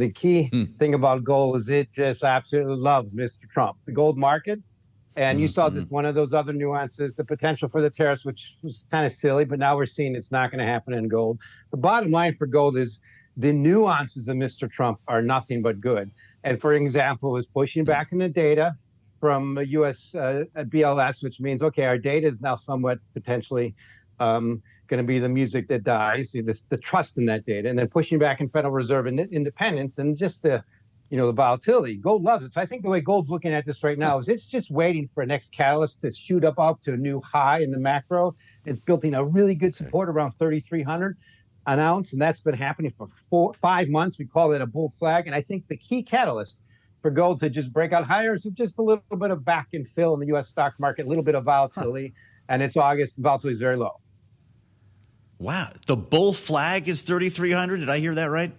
The key thing about gold is it just absolutely loves Mr. Trump, the gold market. And you saw this one of those other nuances, the potential for the tariffs, which was kind of silly, but now we're seeing it's not going to happen in gold. The bottom line for gold is the nuances of Mr. Trump are nothing but good. And for example, is pushing back in the data from US BLS, which means, okay, our data is now somewhat potentially going to be the music that dies, the trust in that data, and then pushing back in Federal Reserve independence and just the volatility. Gold loves it. So I think the way gold's looking at this right now is it's just waiting for a next catalyst to shoot up to a new high in the macro. It's building a really good support around 3,300 an ounce, and that's been happening for 5 months. We call it a bull flag. And I think the key catalyst for gold to just break out higher is just a little bit of back and fill in the U.S. stock market, a little bit of volatility. And it's August, and volatility is very low. Wow. The bull flag is 3,300? Did I hear that right?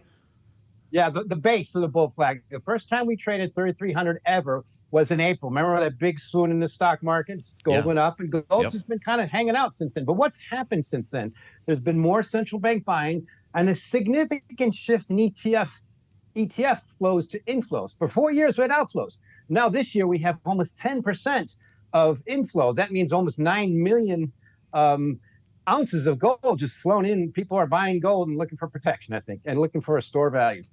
Yeah, the base of the bull flag. The first time we traded 3,300 ever was in April. Remember that big swoon in the stock market? Gold went up, and gold's just been kind of hanging out since then. But what's happened since then? There's been more central bank buying and a significant shift in ETF flows to inflows. For 4 years, we had outflows. Now this year, we have almost 10% of inflows. That means almost 9 million ounces of gold just flown in. People are buying gold and looking for protection, I think, and looking for a store value.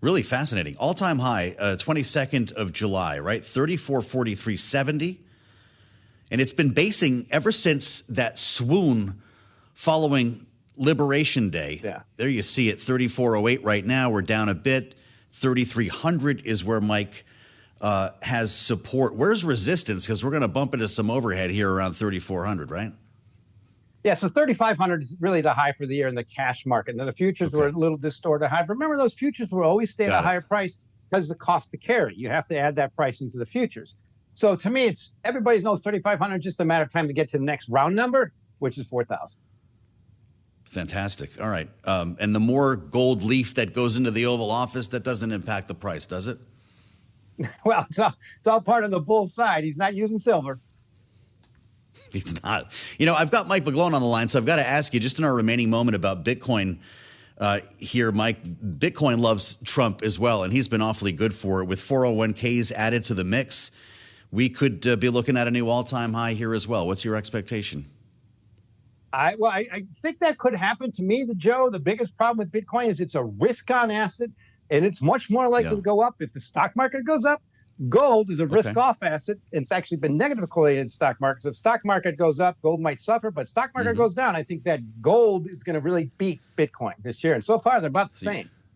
Really fascinating. All-time high, 22nd of July, right? 34.43.70. And it's been basing ever since that swoon following Liberation Day. Yeah. There you see it, 34.08 right now. We're down a bit. 3,300 is where Mike has support. Where's resistance? Because we're going to bump into some overhead here around 3,400, right? Yeah, so 3,500 is really the high for the year in the cash market. Now, the futures were a little distorted high. But remember, those futures will always stay at a higher price because of the cost to carry. You have to add that price into the futures. So to me, it's everybody knows 3,500 is just a matter of time to get to the next round number, which is 4,000. Fantastic. All right. And the more gold leaf that goes into the Oval Office, that doesn't impact the price, does it? Well, it's all part of the bull side. He's not using silver. He's not. You know, I've got Mike McGlone on the line, so I've got to ask you just in our remaining moment about Bitcoin here, Mike. Bitcoin loves Trump as well, and he's been awfully good for it. With 401ks added to the mix, we could be looking at a new all-time high here as well. What's your expectation? I think that could happen. To me, the biggest problem with Bitcoin is it's a risk-on asset, and it's much more likely to go up if the stock market goes up. Gold is a risk-off asset. It's actually been negatively correlated in the stock market. So if stock market goes up, gold might suffer. But stock market goes down, I think that gold is going to really beat Bitcoin this year. And so far, they're about the same.